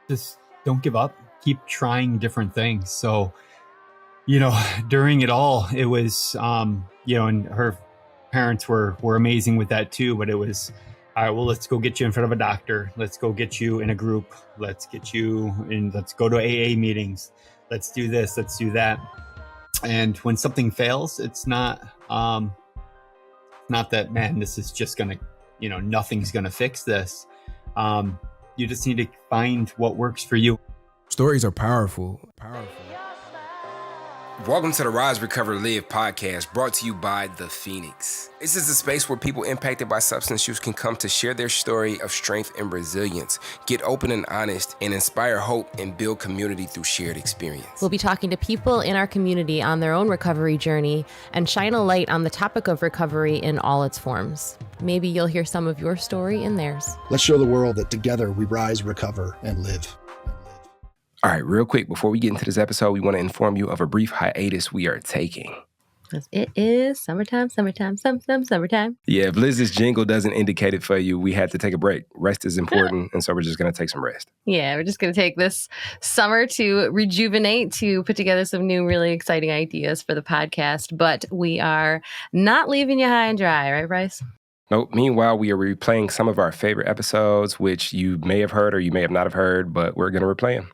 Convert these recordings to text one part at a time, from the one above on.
just don't give up. Keep trying different things. So, during it all, it was, and her parents were amazing with that too. But it was, all right, well, let's go get you in front of a doctor. Let's go get you in a group. Let's get you in. Let's go to AA meetings. Let's do this. Let's do that. And when something fails, it's not that, man, this is just going to, nothing's going to fix this. You just need to find what works for you. Stories are powerful. Welcome to the Rise, Recover, Live podcast, brought to you by The Phoenix. This is a space where people impacted by substance use can come to share their story of strength and resilience, get open and honest, and inspire hope and build community through shared experience. We'll be talking to people in our community on their own recovery journey and shine a light on the topic of recovery in all its forms. Maybe you'll hear some of your story in theirs. Let's show the world that together we rise, recover, and live. All right, real quick, before we get into this episode, we want to inform you of a brief hiatus we are taking. It is summertime. Yeah, if Liz's jingle doesn't indicate it for you, we had to take a break. Rest is important, and so we're just going to take some rest. Yeah, we're just going to take this summer to rejuvenate, to put together some new, really exciting ideas for the podcast. But we are not leaving you high and dry, right, Bryce? Nope. Meanwhile, we are replaying some of our favorite episodes, which you may have heard or you may have not have heard, but we're going to replay them.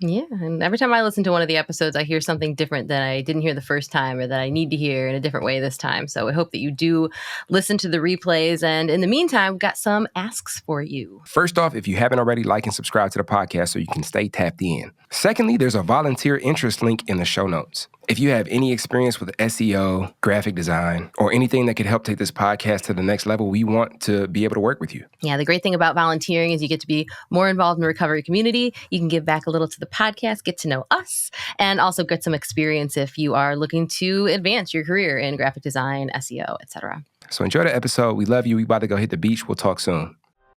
Yeah, and every time I listen to one of the episodes, I hear something different that I didn't hear the first time or that I need to hear in a different way this time. So I hope that you do listen to the replays. And in the meantime, we've got some asks for you. First off, if you haven't already, like and subscribe to the podcast so you can stay tapped in. Secondly, there's a volunteer interest link in the show notes. If you have any experience with SEO, graphic design, or anything that could help take this podcast to the next level, we want to be able to work with you. Yeah, the great thing about volunteering is you get to be more involved in the recovery community. You can give back a little to the podcast, get to know us, and also get some experience if you are looking to advance your career in graphic design, SEO, etc. So enjoy the episode. We love you. We about to go hit the beach. We'll talk soon.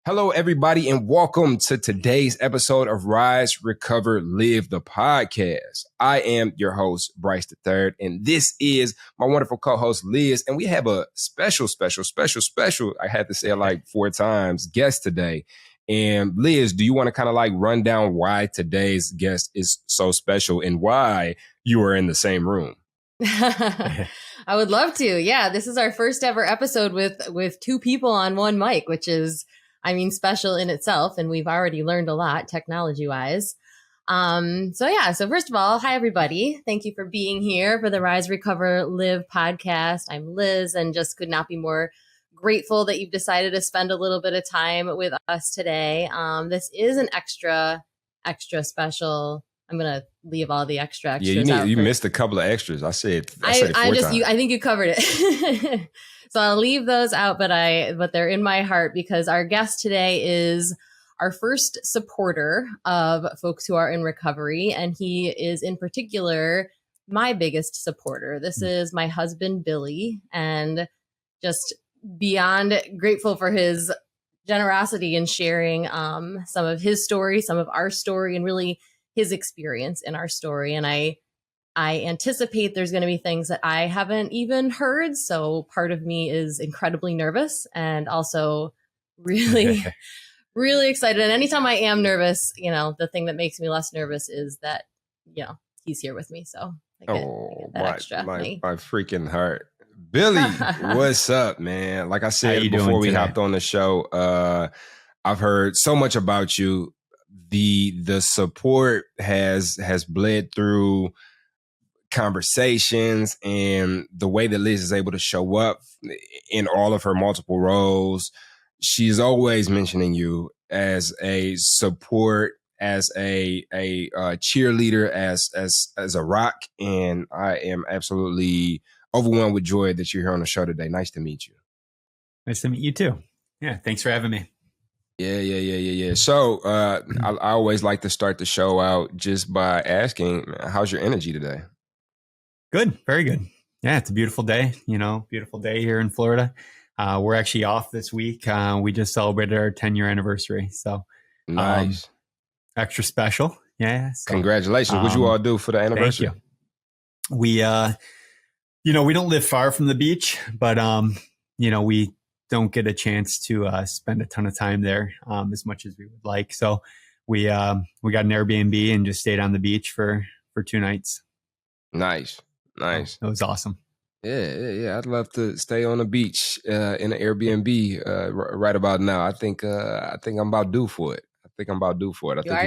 Hello, everybody, and welcome to today's episode of Rise, Recover, Live, the podcast. I am your host, Bryce III, and this is my wonderful co-host, Liz, and we have a special, I had to say it like 4 times, guest today. And Liz, do you want to kind of like run down why today's guest is so special and why you are in the same room? I would love to. Yeah, this is our first ever episode with 2 people on one mic, which is, special in itself. And we've already learned a lot technology wise. So first of all, hi, everybody. Thank you for being here for the Rise, Recover, Live podcast. I'm Liz and just could not be more grateful that you've decided to spend a little bit of time with us today. This is an extra special. I'm going to leave all the extras out. You missed a couple of extras. I said it 4 times. I think you covered it. So I'll leave those out, but they're in my heart because our guest today is our first supporter of folks who are in recovery. And he is in particular my biggest supporter. This is my husband, Billy, and just beyond grateful for his generosity in sharing some of his story, some of our story, and really his experience in our story. And I anticipate there's going to be things that I haven't even heard. So part of me is incredibly nervous and also really, really excited. And anytime I am nervous, the thing that makes me less nervous is that, he's here with me. So I get that extra. My freaking heart. Billy, what's up, man? Like I said before we hopped on the show, I've heard so much about you. The support has bled through conversations and the way that Liz is able to show up in all of her multiple roles. She's always mentioning you as a support, as a cheerleader, as a rock. And I am absolutely overwhelmed with joy that you're here on the show today. Nice to meet you. Nice to meet you too. Yeah. Thanks for having me. Yeah. So I always like to start the show out just by asking, how's your energy today? Good. Very good. Yeah, it's a beautiful day, beautiful day here in Florida. We're actually off this week. We just celebrated our 10-year anniversary. So nice. Extra special. Yeah. So, congratulations. What'd you all do for the anniversary? Thank you. We, we don't live far from the beach, but, we don't get a chance to spend a ton of time there as much as we would like. So we got an Airbnb and just stayed on the beach for 2 nights. Nice. It was awesome. Yeah. I'd love to stay on the beach in an Airbnb right about now. I think I'm about due for it. I think you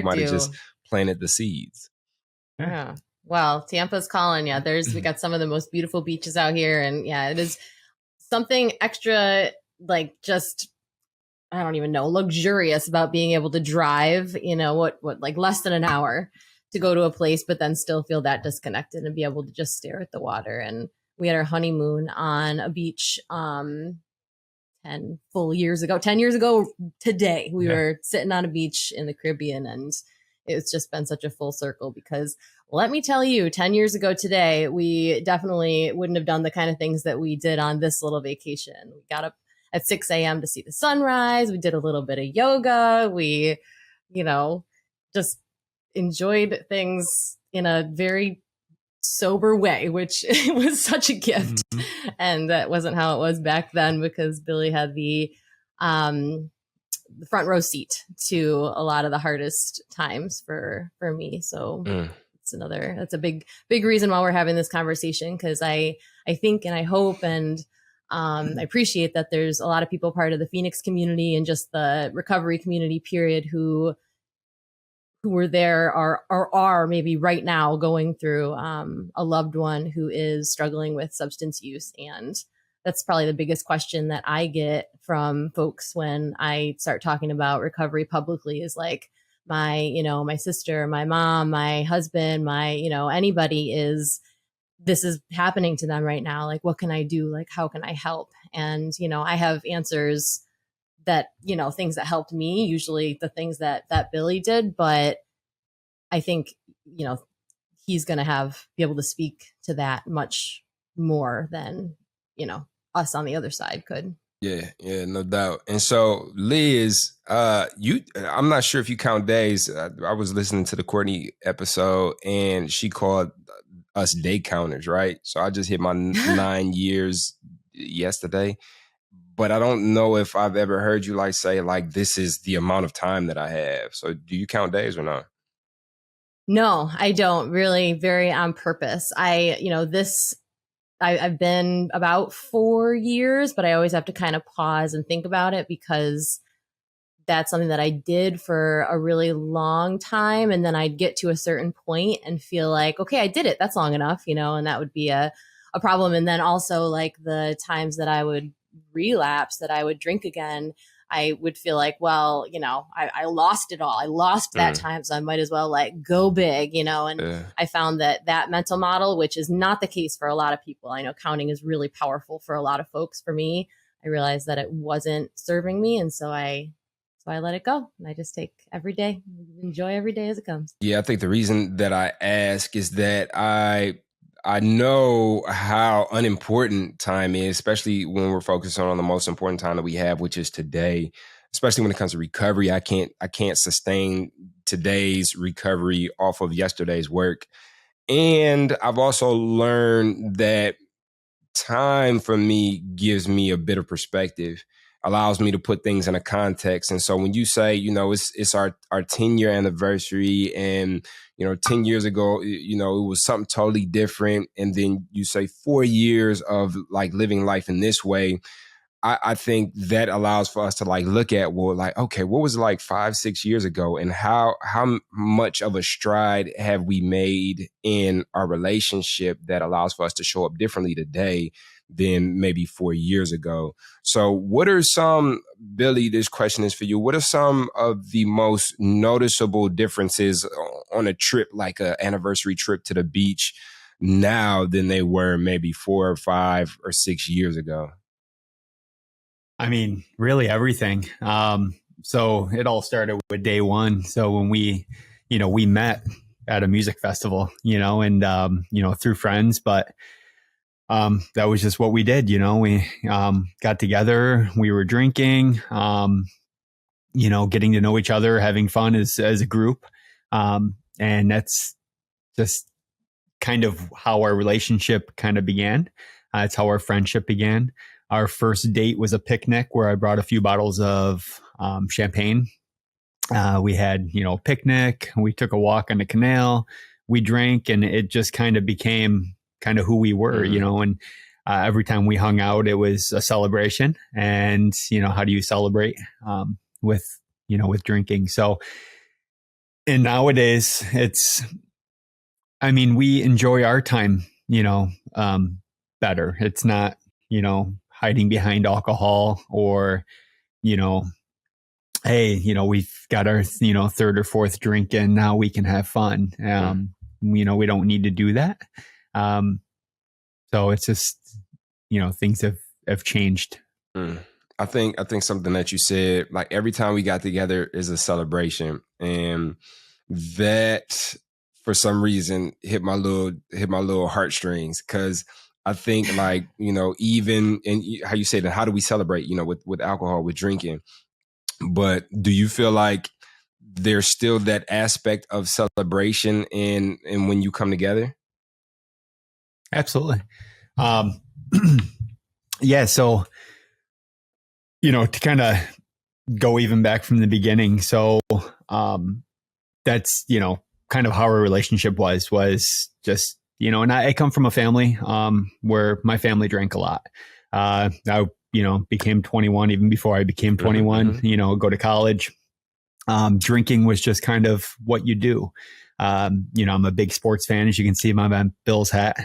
might have just planted the seeds. Yeah. Well, Tampa's calling you. We got some of the most beautiful beaches out here, and yeah, it is something extra, like just I don't even know, luxurious about being able to drive, what like less than an hour to go to a place, but then still feel that disconnected and be able to just stare at the water. And we had our honeymoon on a beach 10 years ago today. We were sitting on a beach in the Caribbean, and it's just been such a full circle because let me tell you, 10 years ago today, we definitely wouldn't have done the kind of things that we did on this little vacation. We got up at 6 a.m. to see the sunrise. We did a little bit of yoga. We, just enjoyed things in a very sober way, which was such a gift. Mm-hmm. And that wasn't how it was back then because Billy had the front row seat to a lot of the hardest times for me. So that's a big reason why we're having this conversation, because I think and I hope and I appreciate that there's a lot of people part of the Phoenix community and just the recovery community period who were there or are maybe right now going through a loved one who is struggling with substance use. And that's probably the biggest question that I get from folks when I start talking about recovery publicly is like, my sister, my mom, my husband, anybody this is happening to them right now. Like, what can I do? Like, how can I help? And, I have answers that, things that helped me, usually the things that Billy did. But I think, he's going to be able to speak to that much more than, us on the other side could. Yeah, no doubt. And so, Liz, I'm not sure if you count days. I was listening to the Courtney episode, and she called us day counters, right? So I just hit my 9 years yesterday, but I don't know if I've ever heard you say this is the amount of time that I have. So do you count days or not? No, I don't really, very on purpose. I've been about 4 years, but I always have to kind of pause and think about it because that's something that I did for a really long time. And then I'd get to a certain point and feel like, okay, I did it. That's long enough, and that would be a problem. And then also like the times that I would relapse, that I would drink again, I would feel like, well, I lost it all. I lost that time. So I might as well go big, and I found that mental model, which is not the case for a lot of people. I know counting is really powerful for a lot of folks. For me, I realized that it wasn't serving me. And so I let it go, and I just take every day, enjoy every day as it comes. Yeah, I think the reason that I ask is that I know how unimportant time is, especially when we're focusing on the most important time that we have, which is today. Especially when it comes to recovery, I can't sustain today's recovery off of yesterday's work. And I've also learned that time for me gives me a bit of perspective, allows me to put things in a context. And so when you say, it's our 10-year anniversary, and 10 years ago, it was something totally different. And then you say 4 years of living life in this way. I think that allows for us to look at, okay, what was it 5-6 years ago, and how much of a stride have we made in our relationship that allows for us to show up differently today than maybe 4 years ago. So what are Billy, this question is for you. What are some of the most noticeable differences on a trip, like an anniversary trip to the beach now than they were maybe 4 or 5 or 6 years ago? I mean, really everything. So it all started with day one. So when we met at a music festival, and, through friends, but that was just what we did. We got together, we were drinking, getting to know each other, having fun as a group. And that's just kind of how our relationship kind of began. It's how our friendship began. Our first date was a picnic where I brought a few bottles of champagne We had, picnic. We took a walk on the canal. We drank, and it just kind of became kind of who we were, and every time we hung out, it was a celebration. And, how do you celebrate with drinking? So, and nowadays we enjoy our time, better. It's not, hiding behind alcohol or, hey, we've got our, third or fourth drink and now we can have fun. We don't need to do that. So it's just, things have changed. I think something that you said, like every time we got together is a celebration, and that for some reason hit my little heartstrings, because I think, like, even in how you say that, how do we celebrate, with alcohol, with drinking? But do you feel like there's still that aspect of celebration in when you come together? Absolutely. Yeah. So, to kind of go even back from the beginning. So, that's, kind of how our relationship was just, and I come from a family, where my family drank a lot. I, became 21 even before I became 21, go to college. Drinking was just kind of what you do. I'm a big sports fan, as you can see by my Bills hat.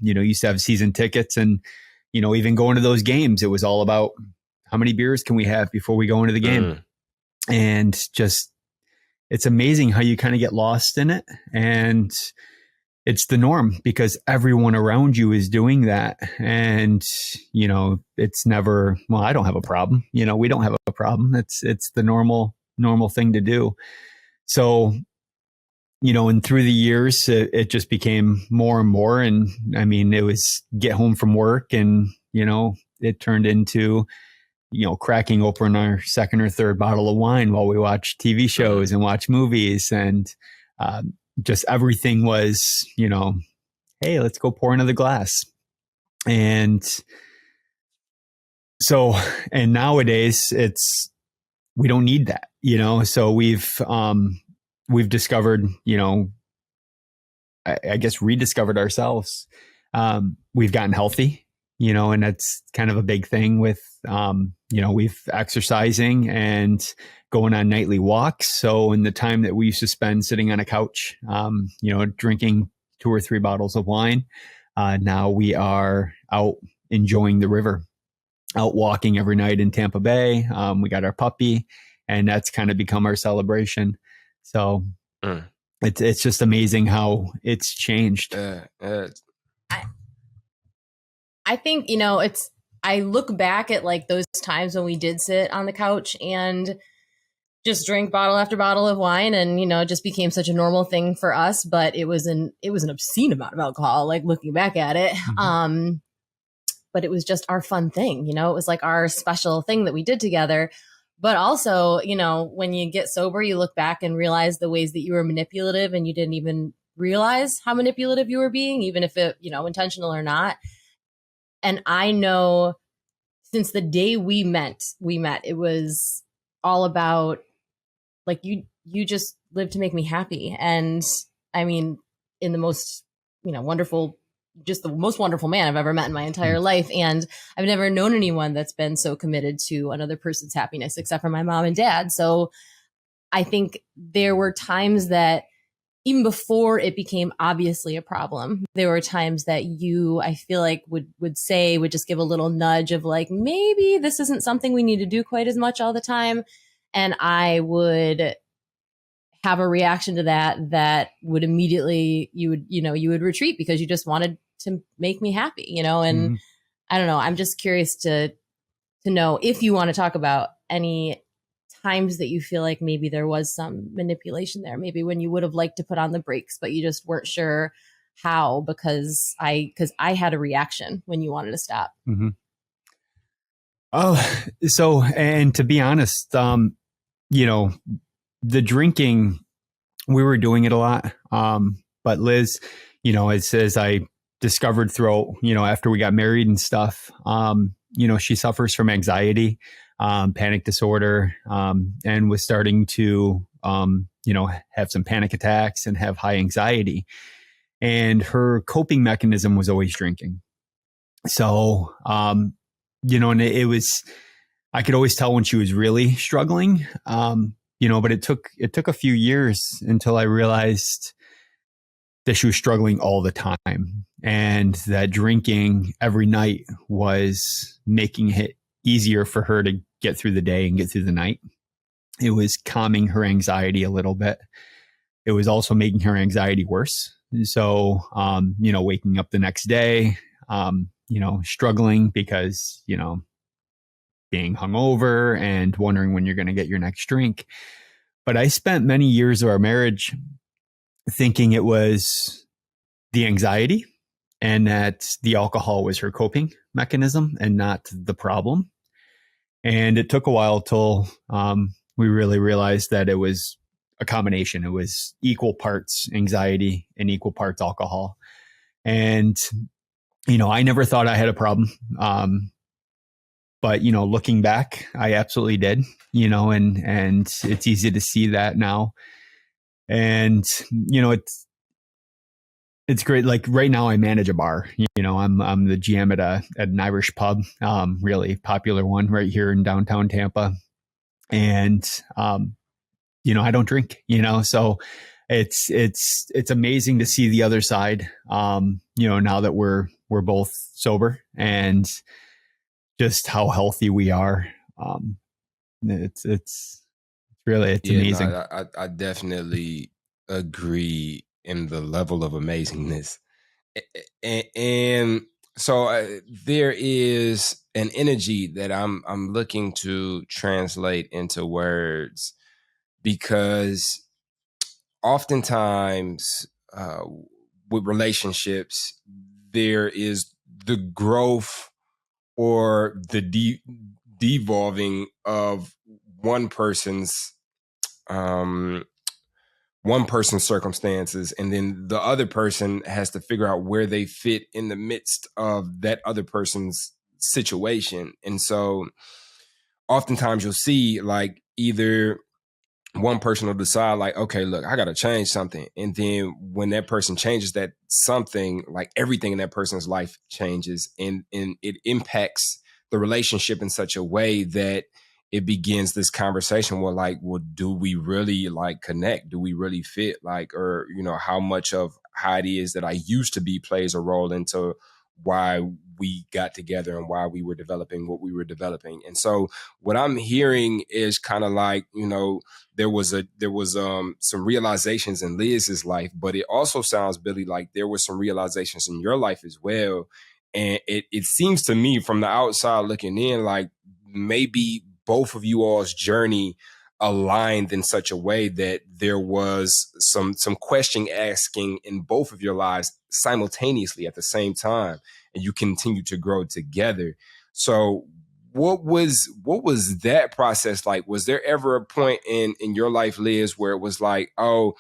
Used to have season tickets, and, even going to those games, it was all about how many beers can we have before we go into the game? And just, it's amazing how you kind of get lost in it. And it's the norm because everyone around you is doing that. And, it's never, well, I don't have a problem. We don't have a problem. It's the normal thing to do. So, and through the years, it just became more and more. And it was get home from work and, it turned into, cracking open our second or third bottle of wine while we watch TV shows and watch movies. And just everything was, hey, let's go pour another glass. And so, and nowadays we don't need that, so we've discovered, I guess rediscovered ourselves. We've gotten healthy, and that's kind of a big thing with, we've exercising and going on nightly walks. So in the time that we used to spend sitting on a couch, drinking 2 or 3 bottles of wine, now we are out enjoying the river, out walking every night in Tampa Bay. We got our puppy, and that's kind of become our celebration. So it's just amazing how it's changed. I think, I look back at like those times when we did sit on the couch and just drink bottle after bottle of wine, and, it just became such a normal thing for us, but it was an obscene amount of alcohol, like looking back at it. But it was just our fun thing, it was like our special thing that we did together. But also, when you get sober, you look back and realize the ways that you were manipulative and you didn't even realize how manipulative you were being, even if it, intentional or not. And I know since the day we met, it was all about like, you just lived to make me happy. And in the most, wonderful, just the most wonderful man I've ever met in my entire life. And I've never known anyone that's been so committed to another person's happiness except for my mom and dad. So I think there were times that even before it became obviously a problem, there were times that I feel like would just give a little nudge of like, maybe this isn't something we need to do quite as much all the time. And I would have a reaction to that would immediately, you would retreat because you just wanted to make me happy, and I don't know. I'm just curious to know if you want to talk about any times that you feel like maybe there was some manipulation there, maybe when you would have liked to put on the brakes, but you just weren't sure how, because I had a reaction when you wanted to stop. Oh, so, and to be honest, the drinking, we were doing it a lot. But Liz, as I discovered throughout, after we got married and stuff, she suffers from anxiety. panic disorder, and was starting to, have some panic attacks and have high anxiety. And her coping mechanism was always drinking. So, and it was, I could always tell when she was really struggling, but it took a few years until I realized that she was struggling all the time and that drinking every night was making it easier for her to get through the day and get through the night. It was calming her anxiety a little bit. It was also making her anxiety worse. So, waking up the next day, struggling because, being hungover and wondering when you're going to get your next drink. But I spent many years of our marriage thinking it was the anxiety and that the alcohol was her coping mechanism and not the problem. And it took a while till we really realized that it was a combination. It was equal parts anxiety and equal parts alcohol. And, I never thought I had a problem. But, looking back, I absolutely did, and it's easy to see that now. And, it's great. Like right now I manage a bar, I'm the GM at an Irish pub, really popular one right here in downtown Tampa. And, I don't drink, so it's amazing to see the other side, now that we're both sober and just how healthy we are. It's amazing. No, I definitely agree in the level of amazingness. And so there is an energy that I'm looking to translate into words, because oftentimes with relationships, there is the growth or the devolving of one person's circumstances, and then the other person has to figure out where they fit in the midst of that other person's situation. And so oftentimes you'll see like either one person will decide like, okay, look, I got to change something. And then when that person changes that something, like everything in that person's life changes, and it impacts the relationship in such a way that it begins this conversation where like, well, do we really like connect? Do we really fit? Like, or, how much of how it is that I used to be plays a role into why we got together and why we were developing what we were developing. And so what I'm hearing is kind of like, there was some realizations in Liz's life, but it also sounds, Billy, like there were some realizations in your life as well. And it seems to me from the outside looking in, like maybe both of you all's journey aligned in such a way that there was some question asking in both of your lives simultaneously at the same time, and you continue to grow together. So what was that process like? Was there ever a point in your life, Liz, where it was like, oh,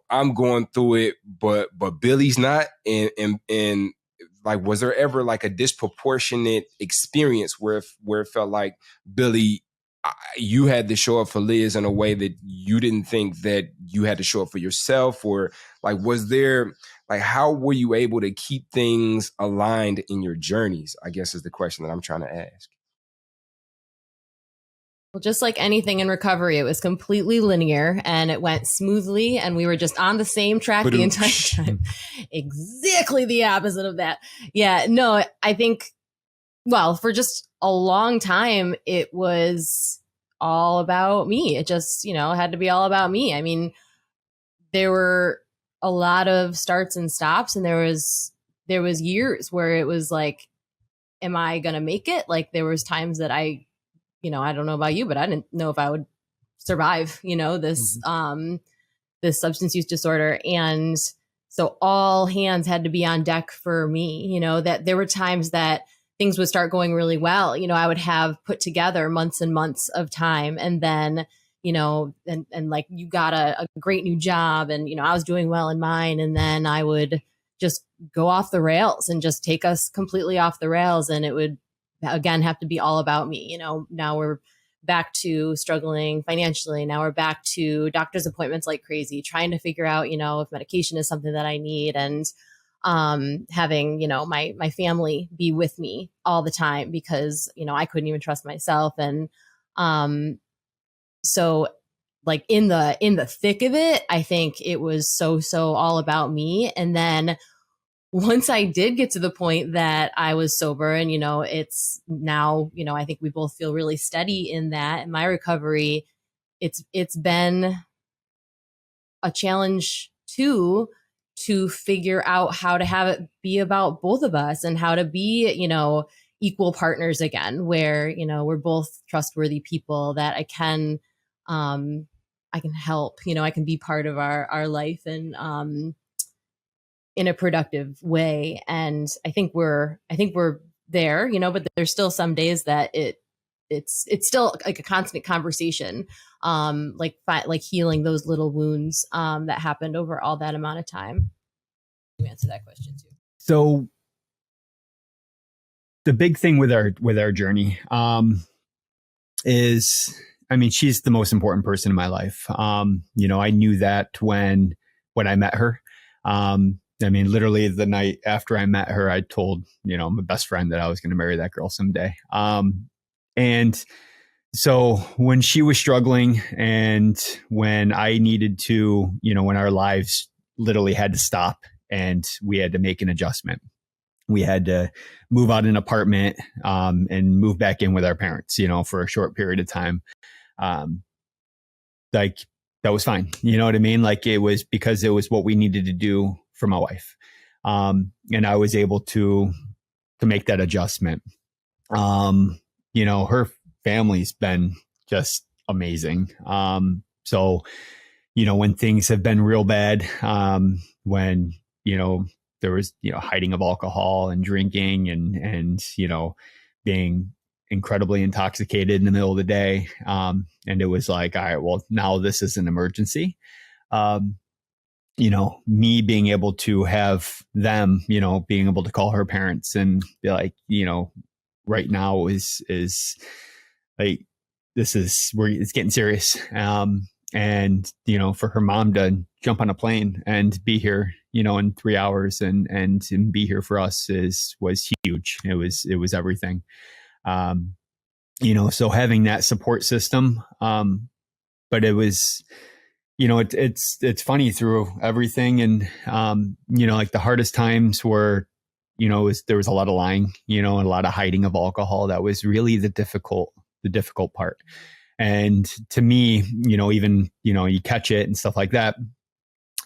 I'm going through it, but Billy's not, and like, was there ever like a disproportionate experience where it felt like, Billy, you had to show up for Liz in a way that you didn't think that you had to show up for yourself? Or like, was there, like, how were you able to keep things aligned in your journeys, I guess is the question that I'm trying to ask. Well, just like anything in recovery, it was completely linear and it went smoothly and we were just on the same track the entire time. Exactly the opposite of that. Yeah, no, I think, well, for just a long time, it was all about me. It just, had to be all about me. I mean, there were a lot of starts and stops, and there was years where it was like, am I going to make it? Like there was times that I don't know about you, but I didn't know if I would survive, this, this substance use disorder. And so all hands had to be on deck for me, that there were times that things would start going really well. I would have put together months and months of time, and then, and like you got a great new job, and, I was doing well in mine. And then I would just go off the rails and just take us completely off the rails. And it would again have to be all about me. Now we're back to struggling financially. Now we're back to doctor's appointments like crazy, trying to figure out, if medication is something that I need, and having, my family be with me all the time because, I couldn't even trust myself. And so like in the thick of it, I think it was so all about me. And then once I did get to the point that I was sober and, it's now, I think we both feel really steady in that. In my recovery, it's been a challenge too, to figure out how to have it be about both of us and how to be, equal partners again, where, we're both trustworthy people that I can help, I can be part of our life and, in a productive way. And I think we're there, but there's still some days that it's still like a constant conversation, like healing those little wounds, that happened over all that amount of time. You answer that question too. So the big thing with our journey, is, I mean, she's the most important person in my life. I knew that when I met her. I mean, literally the night after I met her, I told, my best friend that I was going to marry that girl someday. And so when she was struggling and when I needed to, when our lives literally had to stop and we had to make an adjustment, we had to move out an apartment, and move back in with our parents, for a short period of time. Like that was fine. You know what I mean? Like it was because it was what we needed to do for my wife. And I was able to make that adjustment. Her family's been just amazing. So, when things have been real bad, when, there was, hiding of alcohol and drinking and, being incredibly intoxicated in the middle of the day. And it was like, all right, well, now this is an emergency. Me being able to have them, being able to call her parents and be like, right now is like, it's getting serious. And, for her mom to jump on a plane and be here, in 3 hours and be here for us was huge. It was everything. So having that support system, but it was, it's funny through everything. And, like the hardest times were, there was a lot of lying, and a lot of hiding of alcohol. That was really the difficult part. And to me, even, you catch it and stuff like that.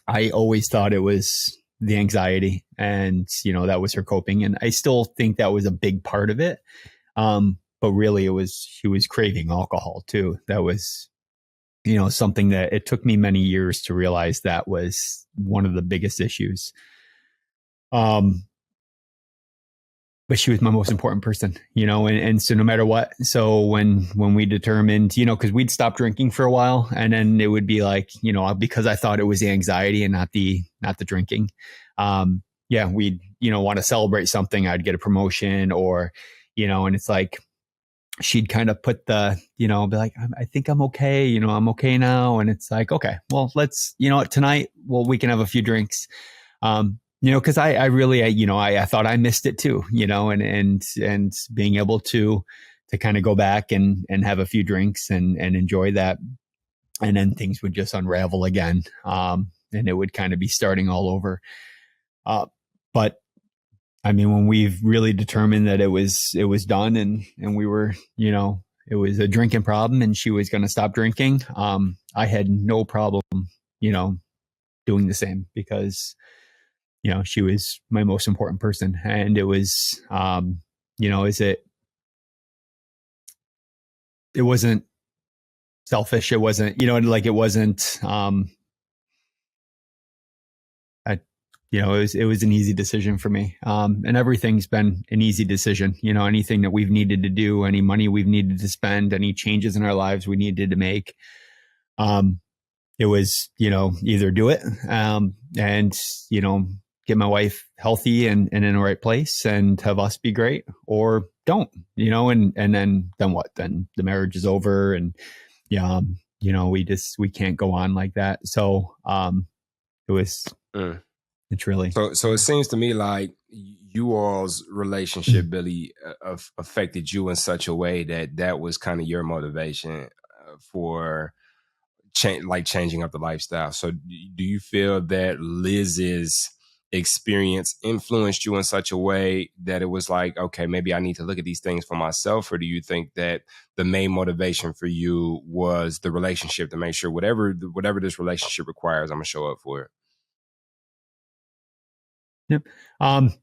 I always thought it was the anxiety and, that was her coping. And I still think that was a big part of it. But really she was craving alcohol too. That was, something that it took me many years to realize that was one of the biggest issues. But she was my most important person, and so no matter what. So when we determined, cause we'd stop drinking for a while and then it would be like, because I thought it was the anxiety and not the drinking. We'd, want to celebrate something. I'd get a promotion or, and it's like, she'd kind of put the, be like, I think I'm okay. I'm okay now. And it's like, okay, well, let's, tonight, we can have a few drinks. Cause I really, I thought I missed it too, and being able to kind of go back and have a few drinks and enjoy that. And then things would just unravel again. And it would kind of be starting all over. But I mean, when we've really determined that it was done and we were, it was a drinking problem and she was going to stop drinking. I had no problem, doing the same because, she was my most important person. And it was, it wasn't selfish. It wasn't, it wasn't, it was an easy decision for me. And everything's been an easy decision. Anything that we've needed to do, any money we've needed to spend, any changes in our lives we needed to make. It was, either do it, and, get my wife healthy and in the right place and have us be great, or don't, and then what? Then the marriage is over, and we can't go on like that. So it was it's really so it seems to me like you all's relationship really affected you in such a way that was kind of your motivation for changing up the lifestyle. So do you feel that Liz's experience influenced you in such a way that it was like, okay, maybe I need to look at these things for myself? Or do you think that the main motivation for you was the relationship, to make sure whatever this relationship requires, I'm gonna show up for it? Yep.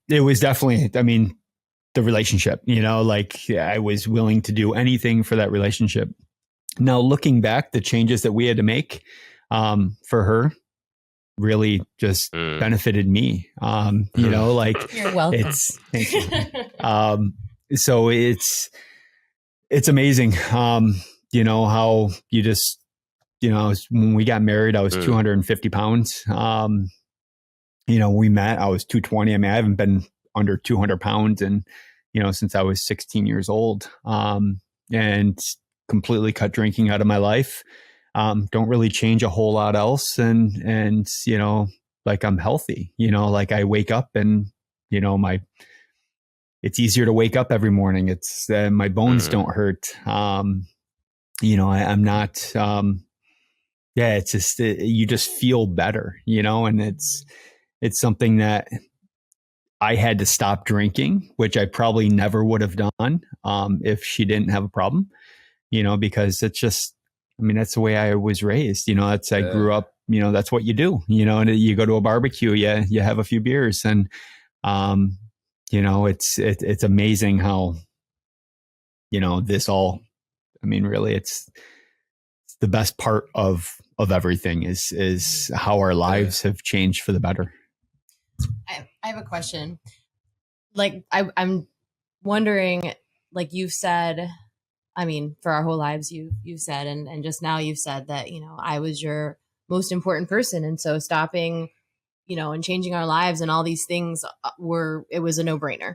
It was definitely, the relationship, like I was willing to do anything for that relationship. Now, looking back, the changes that we had to make for her really just benefited me. Like you're welcome. Thank you. So it's amazing. How you just, when we got married, I was 250 pounds. We met, I was 220. I haven't been under 200 pounds and, since I was 16 years old, and completely cut drinking out of my life. Don't really change a whole lot else. And, like I'm healthy, like I wake up and, it's easier to wake up every morning. It's my bones don't hurt. I'm not, it's just, you just feel better, and it's something that I had to stop drinking, which I probably never would have done if she didn't have a problem, because it's just, that's the way I was raised. I grew up, that's what you do, and you go to a barbecue, you have a few beers, and, it's amazing how, this all, really it's the best part of everything is how our lives have changed for the better. I have a question. Like, I'm wondering, like you've said, for our whole lives, you've said, and just now you've said that, I was your most important person. And so stopping, and changing our lives and all these things it was a no-brainer.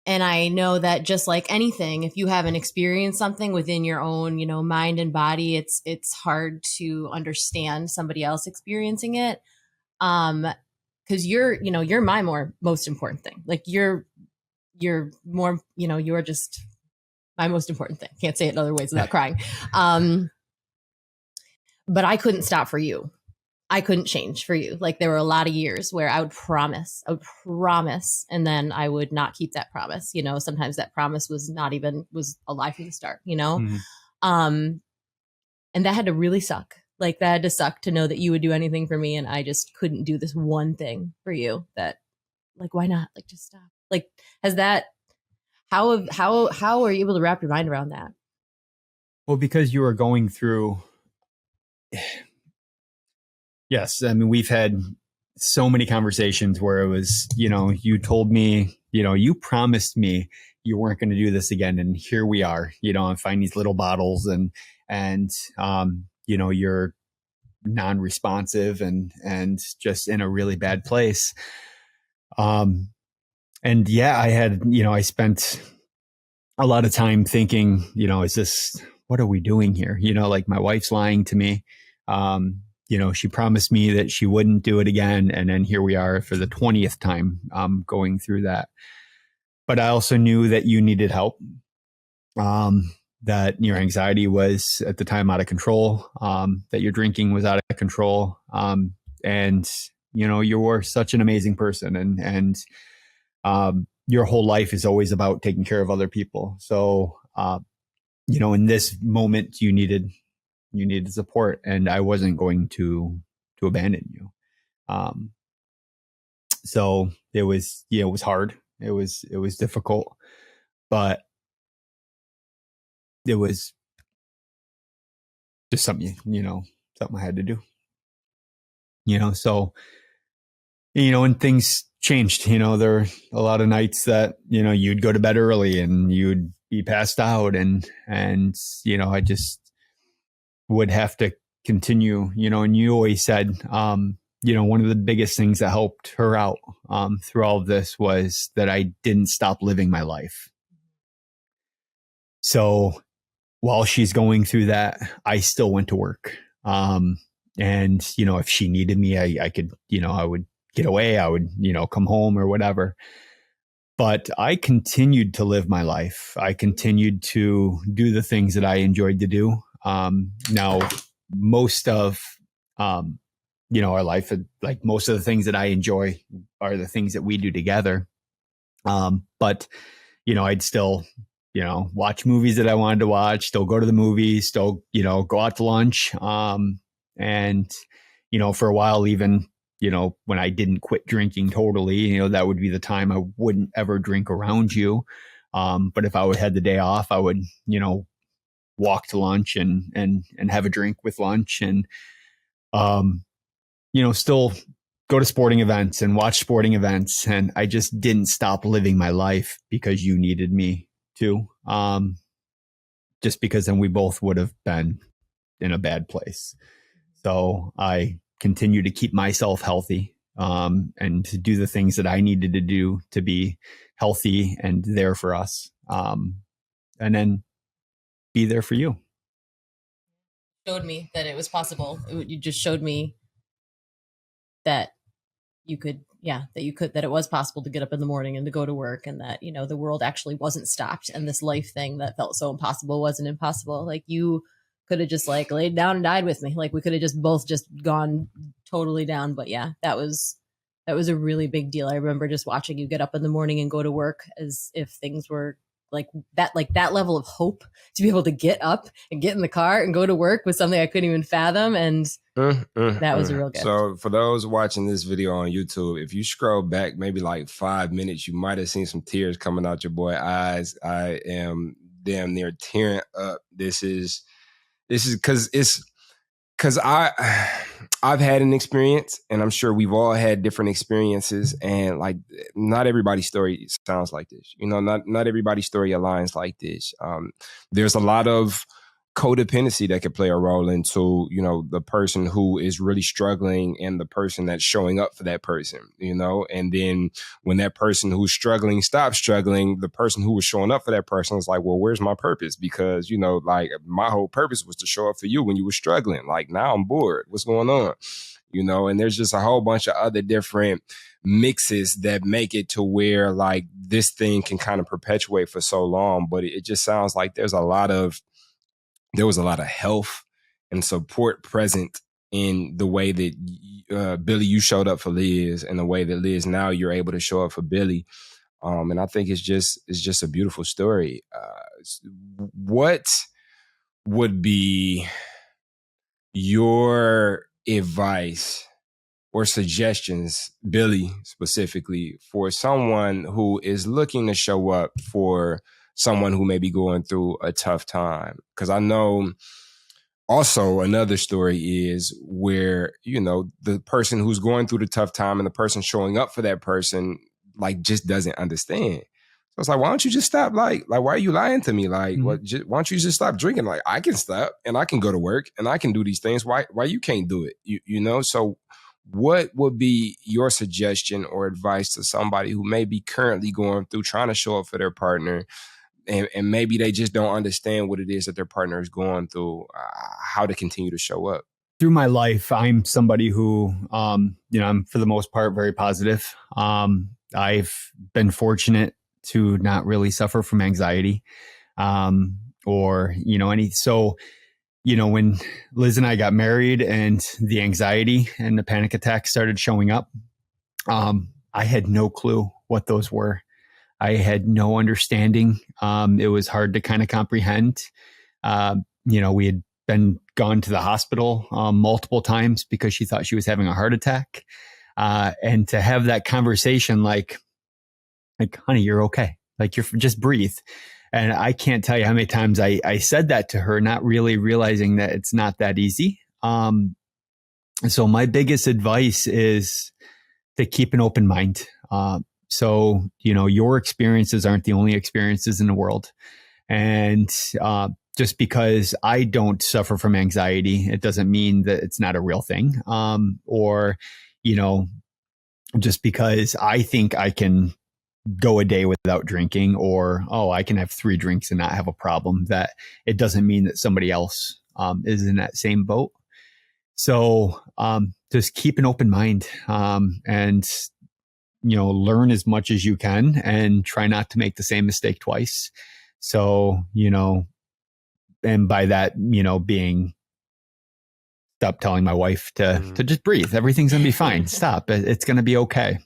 And I know that just like anything, if you haven't experienced something within your own, mind and body, it's hard to understand somebody else experiencing it. Cause you're my most important thing. Like you're more, you're just my most important thing. Can't say it in other ways without crying. But I couldn't stop for you. I couldn't change for you. Like there were a lot of years where I would promise, and then I would not keep that promise. Sometimes that promise was a lie from the start, Mm-hmm. And that had to really suck. Like that had to suck to know that you would do anything for me. And I just couldn't do this one thing for you that, like, why not? Like, just stop. Like, how are you able to wrap your mind around that? Well, because you were going through, yes, we've had so many conversations where it was, you told me, you promised me you weren't going to do this again. And here we are, and find these little bottles and, you're non-responsive and just in a really bad place. And yeah, I spent a lot of time thinking, what are we doing here? Like my wife's lying to me. She promised me that she wouldn't do it again. And then here we are for the 20th time, going through that. But I also knew that you needed help, that your anxiety was at the time out of control, that your drinking was out of control. And, you were such an amazing person and your whole life is always about taking care of other people. So, in this moment you needed support, and I wasn't going to abandon you. So it was hard. It was difficult, but it was just something, something I had to do, so, and things changed, there were a lot of nights that, you'd go to bed early and you'd be passed out and, I just would have to continue, and you always said, one of the biggest things that helped her out through all of this was that I didn't stop living my life. So while she's going through that, I still went to work. And, if she needed me, I could, I would get away. I would, come home or whatever. But I continued to live my life. I continued to do the things that I enjoyed to do. Now, most of, our life, like most of the things that I enjoy are the things that we do together. But, I'd still, watch movies that I wanted to watch, still go to the movies, still, go out to lunch. And, for a while, even, when I didn't quit drinking totally, that would be the time I wouldn't ever drink around you. But if I would had the day off, I would, walk to lunch and have a drink with lunch and, still go to sporting events and watch sporting events. And I just didn't stop living my life because you needed me to, just because then we both would have been in a bad place. So I continue to keep myself healthy, and to do the things that I needed to do to be healthy and there for us. And then be there for you. Showed me that it was possible. You just showed me that you could, that it was possible to get up in the morning and to go to work, and that, the world actually wasn't stopped. And this life thing that felt so impossible wasn't impossible. Like, you could have just like laid down and died with me. Like, we could have just both just gone totally down. But yeah, that was a really big deal. I remember just watching you get up in the morning and go to work as if things were like that level of hope to be able to get up and get in the car and go to work was something I couldn't even fathom. And that was a real gift. So for those watching this video on YouTube, if you scroll back maybe like 5 minutes, you might have seen some tears coming out your boy's eyes. I am damn near tearing up. This is because I've had an experience, and I'm sure we've all had different experiences, and like not everybody's story sounds like this. Not everybody's story aligns like this. There's a lot of codependency that could play a role into, the person who is really struggling and the person that's showing up for that person, and then when that person who's struggling stops struggling, the person who was showing up for that person is like, well, where's my purpose? Because, like my whole purpose was to show up for you when you were struggling. Like, now I'm bored. What's going on? And there's just a whole bunch of other different mixes that make it to where like this thing can kind of perpetuate for so long. But it just sounds like there was a lot of health and support present in the way that Billy, you showed up for Liz, and the way that Liz, now you're able to show up for Billy. And I think it's just a beautiful story. What would be your advice or suggestions, Billy specifically, for someone who is looking to show up for someone who may be going through a tough time? Because I know also another story is where, the person who's going through the tough time and the person showing up for that person, like, just doesn't understand. So it's like, why don't you just stop? Like, why are you lying to me? Like, why don't you just stop drinking? Like, I can stop and I can go to work and I can do these things. Why you can't do it? So what would be your suggestion or advice to somebody who may be currently going through trying to show up for their partner, and maybe they just don't understand what it is that their partner is going through, how to continue to show up? Through my life, I'm somebody who, I'm for the most part very positive. I've been fortunate to not really suffer from anxiety, or, when Liz and I got married and the anxiety and the panic attacks started showing up, I had no clue what those were. I had no understanding. It was hard to kind of comprehend. We had been gone to the hospital multiple times because she thought she was having a heart attack. And to have that conversation, like, honey, you're okay. Like, you're just breathe. And I can't tell you how many times I said that to her, not really realizing that it's not that easy. So my biggest advice is to keep an open mind. So, your experiences aren't the only experiences in the world. And, just because I don't suffer from anxiety, it doesn't mean that it's not a real thing. Or, you know, just because I think I can go a day without drinking, or, oh, I can have 3 drinks and not have a problem, that it doesn't mean that somebody else is in that same boat. So just keep an open mind, and, you know, learn as much as you can and try not to make the same mistake twice. So, you know, and by that, you know, being, stop telling my wife to just breathe. Everything's going to be fine. Stop. It's going to be okay.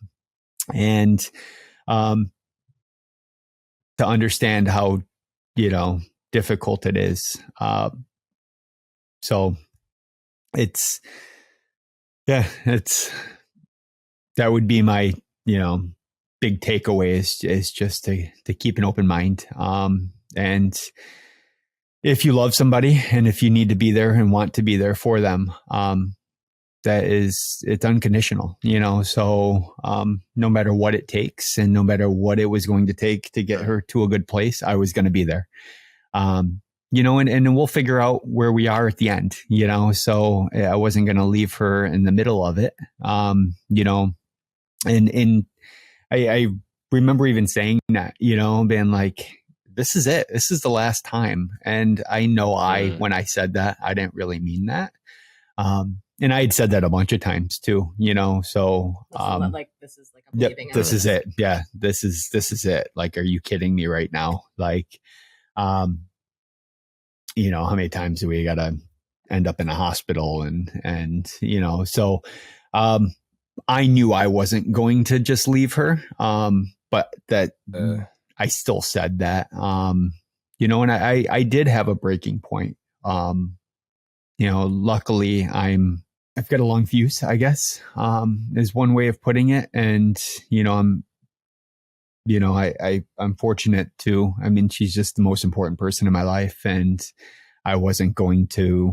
And to understand how, you know, difficult it is. So it's, yeah, it's, that would be my, you know, big takeaway is just to keep an open mind. And if you love somebody and if you need to be there and want to be there for them, it's unconditional, you know? So, no matter what it takes and no matter what it was going to take to get her to a good place, I was going to be there. You know, and we'll figure out where we are at the end, you know? So I wasn't going to leave her in the middle of it. You know, and I remember even saying that, you know, being like, this is it. This is the last time. And I know when I said that, I didn't really mean that. And I had said that a bunch of times too, you know, so, like, this is like, I'm leaving. This is it. Yeah. This is it. Like, are you kidding me right now? Like, you know, how many times do we got to end up in a hospital and, you know, so, I knew I wasn't going to just leave her. But that, I still said that, you know, and I did have a breaking point. You know, luckily I've got a long fuse, I guess, is one way of putting it. And, you know, I'm fortunate too. I mean, she's just the most important person in my life, and I wasn't going to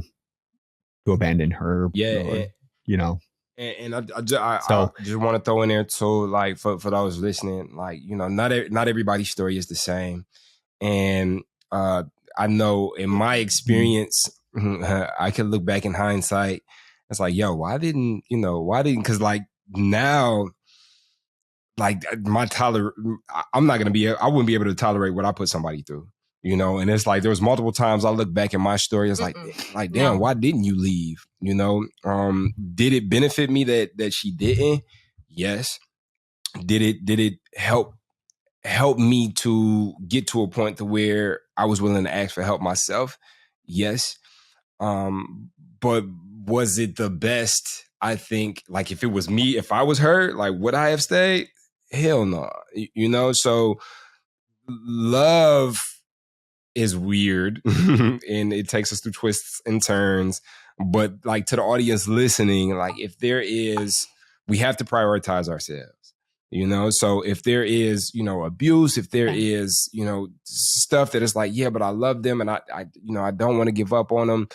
abandon her. Yeah. You know. And I just want to throw in there, so like for those listening, like, you know, not everybody's story is the same, and I know in my experience, I can look back in hindsight. It's like, yo, why didn't? Because like now, like I wouldn't be able to tolerate what I put somebody through. You know, and it's like there was multiple times I look back at my story. It's like damn, why didn't you leave? You know, did it benefit me that she didn't? Yes. Did it help me to get to a point to where I was willing to ask for help myself? Yes. But was it the best? I think, like, if it was me, if I was her, like, would I have stayed? Hell no. You know, so love is weird and it takes us through twists and turns. But like, to the audience listening, like, if there is, we have to prioritize ourselves, you know? So if there is, you know, abuse, if there is, you know, stuff that is like, yeah, but I love them and I you know, I don't want to give up on them.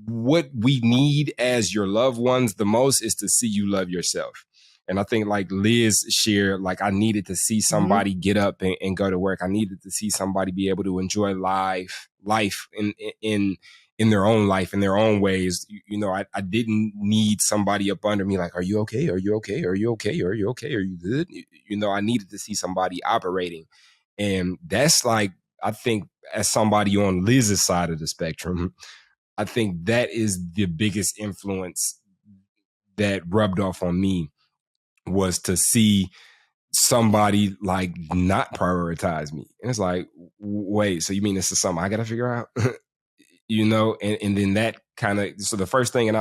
What we need as your loved ones the most is to see you love yourself. And I think, like Liz shared, like, I needed to see somebody get up and go to work. I needed to see somebody be able to enjoy life in their own life, in their own ways. You know, I didn't need somebody up under me like, are you okay? Are you okay? Are you okay? Are you okay? Are you good? You know, I needed to see somebody operating. And that's like, I think, as somebody on Liz's side of the spectrum, I think that is the biggest influence that rubbed off on me, was to see somebody like not prioritize me. And it's like, wait, so you mean this is something I got to figure out? You know, and then that kind of, so the first thing, and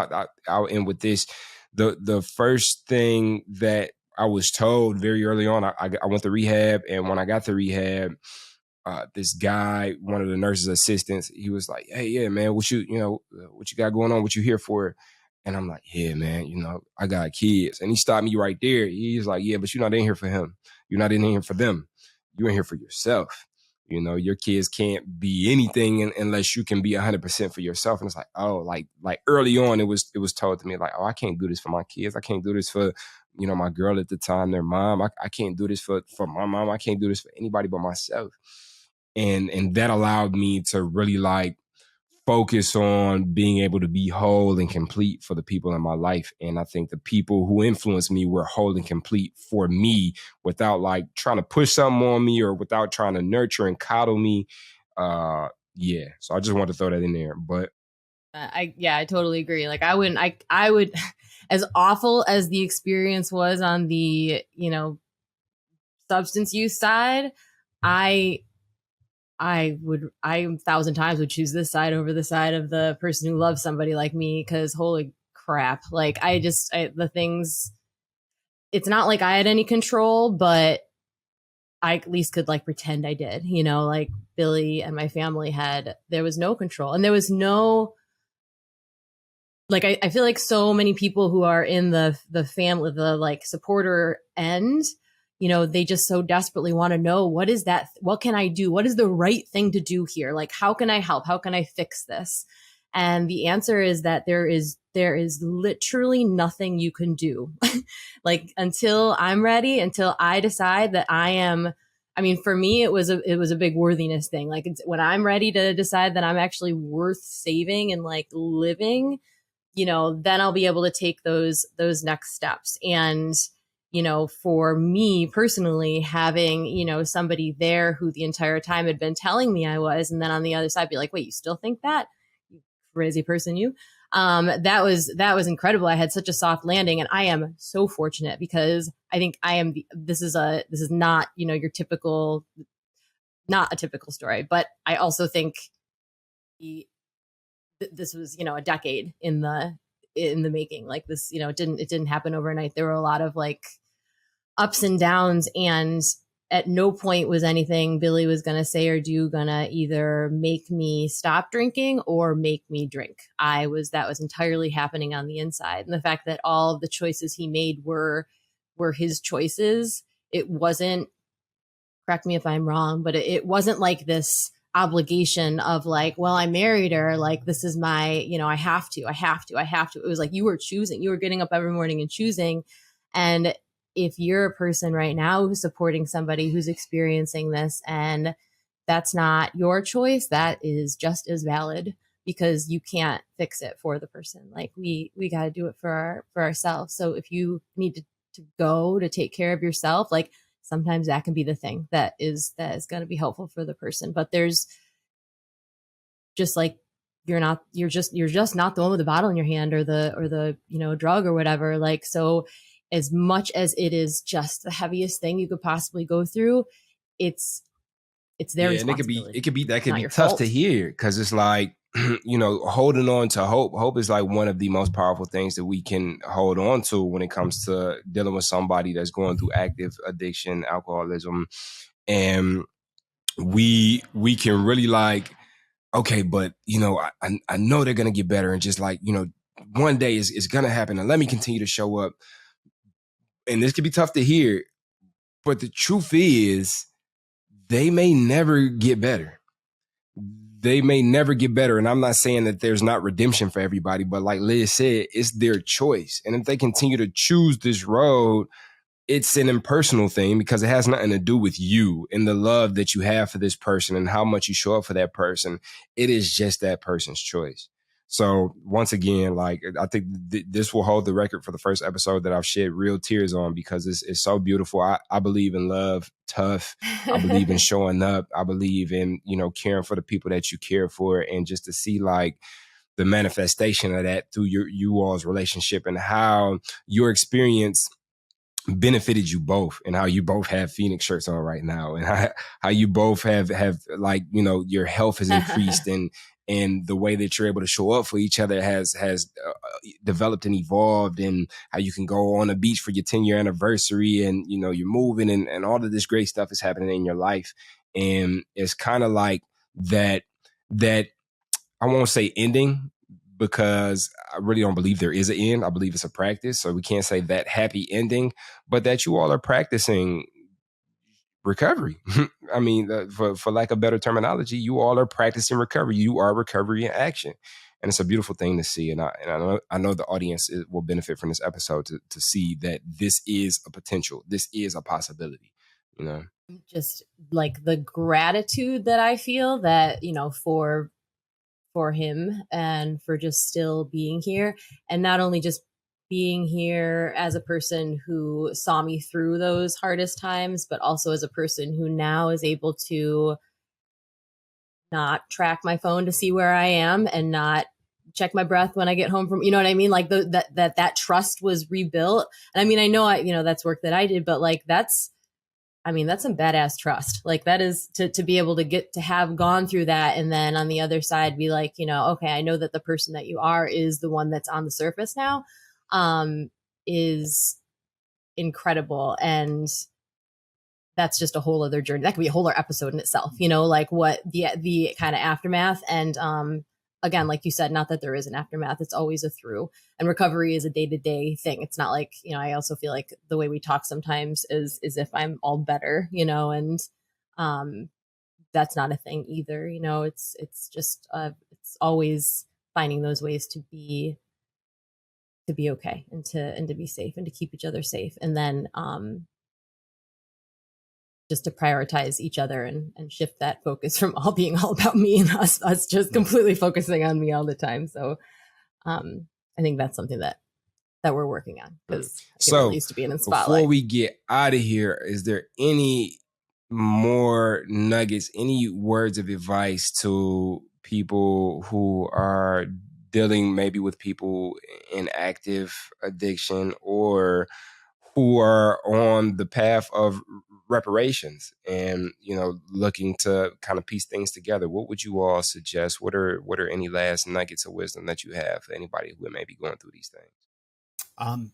I'll end with this, the first thing that I was told very early on, I went to rehab, and when I got to rehab, this guy, one of the nurse's assistants, he was like, hey, yeah, man, what you got going on? What you here for? And I'm like, yeah, man, you know, I got kids. And he stopped me right there. He's like, yeah, but you're not in here for him. You're not in here for them. You're in here for yourself. You know, your kids can't be anything unless you can be 100% for yourself. And it's like, oh, like early on, it was told to me like, oh, I can't do this for my kids. I can't do this for, you know, my girl at the time, their mom. I can't do this for my mom. I can't do this for anybody but myself. And that allowed me to really like focus on being able to be whole and complete for the people in my life. And I think the people who influenced me were whole and complete for me without like trying to push something on me or without trying to nurture and coddle me. Yeah. So I just wanted to throw that in there. But I totally agree. Like I would, as awful as the experience was on the, substance use side, I 1,000 times would choose this side over the side of the person who loves somebody like me. Cause holy crap. Like the things, it's not like I had any control, but I at least could like pretend I did, like Billy and my family there was no control, and there was no, like, I feel like so many people who are in the family, the like supporter end, they just so desperately want to know, what is that? What can I do? What is the right thing to do here? Like, how can I help? How can I fix this? And the answer is that there is literally nothing you can do. Like, until I'm ready, until I decide that for me, it was a big worthiness thing. Like, when I'm ready to decide that I'm actually worth saving and like living, then I'll be able to take those next steps. And, for me personally, having, somebody there who the entire time had been telling me I was, and then on the other side be like, wait, you still think that? You crazy person, you. That was incredible. I had such a soft landing, and I am so fortunate because I think this is not, your typical, not a typical story, but I also think this was, a decade in the making. Like this, it didn't happen overnight. There were a lot of like ups and downs, and at no point was anything Billy was going to say or do going to either make me stop drinking or make me drink. That was entirely happening on the inside. And the fact that all of the choices he made were his choices, it wasn't, correct me if I'm wrong, but it wasn't like this obligation of like, well, I married her, like this is my, I have to. It was like you were getting up every morning and choosing. And if you're a person right now who's supporting somebody who's experiencing this and that's not your choice, that is just as valid, because you can't fix it for the person. Like we got to do it for ourselves. So if you need to go to take care of yourself, like sometimes that can be the thing that is going to be helpful for the person. But there's just like, you're just not the one with the bottle in your hand or the drug or whatever. Like, so as much as it is just the heaviest thing you could possibly go through, it's their responsibility. And it could be tough fault to hear, because it's like, holding on to hope. Hope is like one of the most powerful things that we can hold on to when it comes to dealing with somebody that's going through active addiction, alcoholism. And we can really like, okay, but I know they're going to get better, and just like, one day is going to happen, and let me continue to show up. And this could be tough to hear, but the truth is they may never get better. They may never get better. And I'm not saying that there's not redemption for everybody, but like Liz said, it's their choice. And if they continue to choose this road, it's an impersonal thing, because it has nothing to do with you and the love that you have for this person and how much you show up for that person. It is just that person's choice. So once again, like, I think this will hold the record for the first episode that I've shed real tears on, because it's so beautiful. I believe in love, tough. I believe in showing up. I believe in, caring for the people that you care for, and just to see like the manifestation of that through you all's relationship, and how your experience benefited you both, and how you both have Phoenix shirts on right now, and how you both have like, your health has increased, and the way that you're able to show up for each other has developed and evolved, and how you can go on the beach for your 10-year anniversary, and, you're moving, and all of this great stuff is happening in your life. And it's kind of like that I won't say ending, because I really don't believe there is an end. I believe it's a practice. So we can't say that happy ending, but that you all are practicing recovery. I mean, for lack of better terminology, you all are practicing recovery. You are recovery in action. And it's a beautiful thing to see. And I know the audience will benefit from this episode to see that this is a potential. This is a possibility, just like the gratitude that I feel that, for him and for just still being here, and not only just being here as a person who saw me through those hardest times, but also as a person who now is able to not track my phone to see where I am and not check my breath when I get home from, you know what I mean? Like that trust was rebuilt. And I mean, I know that's work that I did, but like, that's some badass trust. Like that is to be able to get to have gone through that. And then on the other side, be like, okay, I know that the person that you are is the one that's on the surface now, is incredible. And that's just a whole other journey. That could be a whole other episode in itself, like what the kind of aftermath. And, again, like you said, not that there is an aftermath, it's always a through, and recovery is a day-to-day thing. It's not like, I also feel like the way we talk sometimes is if I'm all better, and, that's not a thing either. It's just, it's always finding those ways to be okay and to be safe and to keep each other safe. And then, just to prioritize each other and shift that focus from all being all about me and us just completely focusing on me all the time. So I think that's something that we're working on, because so really used to be in the spotlight. Before we get out of here, is there any more nuggets, any words of advice to people who are dealing maybe with people in active addiction, or who are on the path of reparations and looking to kind of piece things together? What would you all suggest? What are any last nuggets of wisdom that you have for anybody who may be going through these things?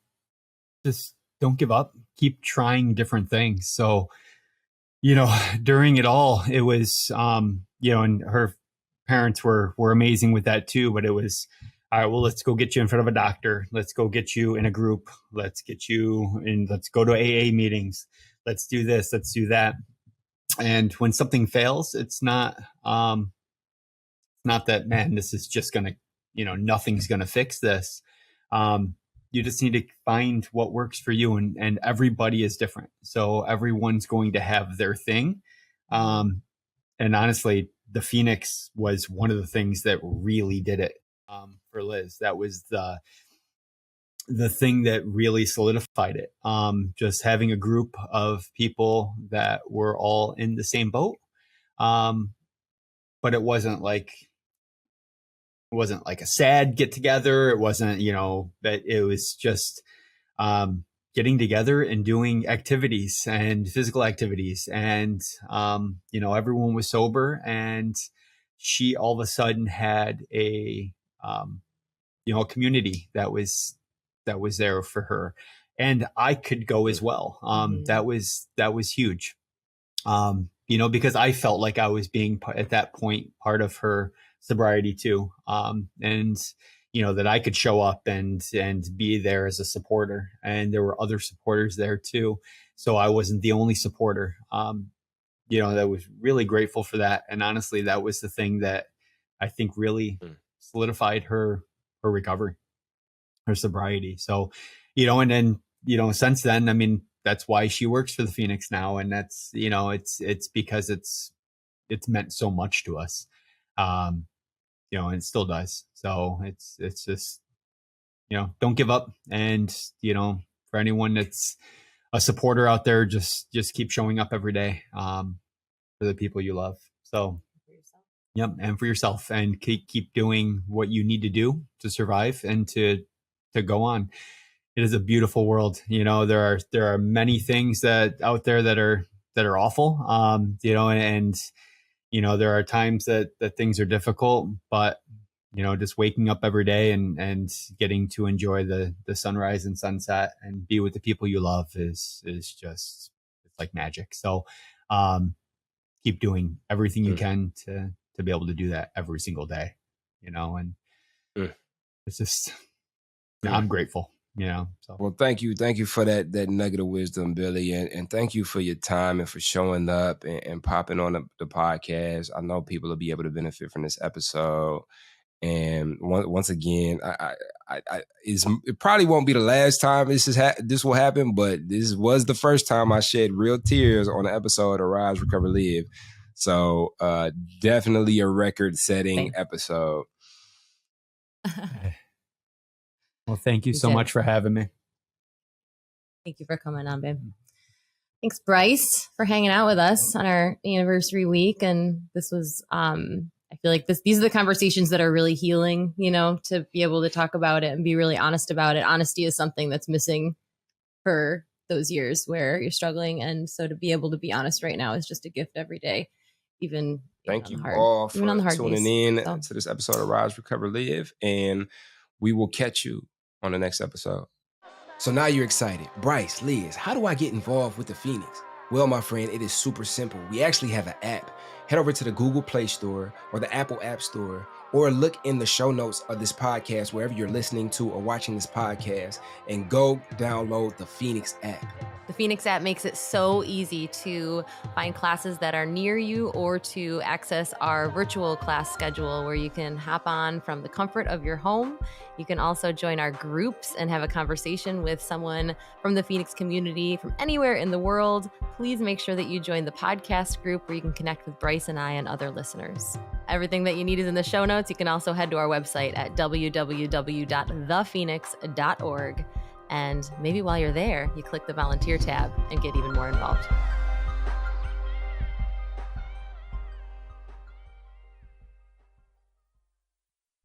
Just don't give up. Keep trying different things. So, during it all, it was, and her parents were amazing with that too, but it was, all right, well, let's go get you in front of a doctor. Let's go get you in a group. Let's get you in, let's go to AA meetings. Let's do this. Let's do that. And when something fails, it's not that, man, this is just going to, nothing's going to fix this. You just need to find what works for you, and everybody is different. So everyone's going to have their thing. And honestly, the Phoenix was one of the things that really did it. For Liz, that was the thing that really solidified it. Just having a group of people that were all in the same boat. But it wasn't like a sad get together. It wasn't, that it was just getting together and doing activities and physical activities. And, everyone was sober, and she all of a sudden had a community that was there for her, and I could go as well. That was huge. Because I felt like I was being at that point part of her sobriety too. And that I could show up and be there as a supporter, and there were other supporters there too. So I wasn't the only supporter. That was really grateful for that. And honestly, that was the thing that I think really solidified her recovery, her sobriety. So, and then, since then, I mean, that's why she works for the Phoenix now. And that's, it's because it's meant so much to us. And it still does. So it's just, don't give up. And, for anyone that's a supporter out there, just keep showing up every day, for the people you love. So, yep. And for yourself, and keep doing what you need to do to survive and to go on. It is a beautiful world. There are many things that out there that are awful. And there are times that things are difficult, but just waking up every day and getting to enjoy the sunrise and sunset and be with the people you love is just, it's like magic. So, keep doing everything you can to be able to do that every single day, and it's just, I'm grateful, so. Well, thank you for that nugget of wisdom, Billy, and thank you for your time and for showing up and popping on the podcast. I know people will be able to benefit from this episode, And once again, it probably won't be the last time this will happen, but this was the first time I shed real tears on an episode of Rise, Recover, Live. So definitely a record-setting episode. Well, thank you so much for having me. Thank you for coming on, babe. Thanks, Bryce, for hanging out with us on our anniversary week. And this was, I feel like these are the conversations that are really healing, you know, to be able to talk about it and be really honest about it. Honesty is something that's missing for those years where you're struggling. And so to be able to be honest right now is just a gift every day, even Thank you all for tuning days, in to this episode of Rise, Recover, Live. And we will catch you on the next episode. So now you're excited. Bryce, Liz, how do I get involved with the Phoenix? Well, my friend, it is super simple. We actually have an app. Head over to the Google Play Store or the Apple App Store, or look in the show notes of this podcast, wherever you're listening to or watching this podcast, and go download the Phoenix app. The Phoenix app makes it so easy to find classes that are near you or to access our virtual class schedule where you can hop on from the comfort of your home. You can also join our groups and have a conversation with someone from the Phoenix community from anywhere in the world. Please make sure that you join the podcast group where you can connect with Bryce and I and other listeners. Everything that you need is in the show notes. You can also head to our website at www.thephoenix.org. And maybe while you're there, you click the volunteer tab and get even more involved.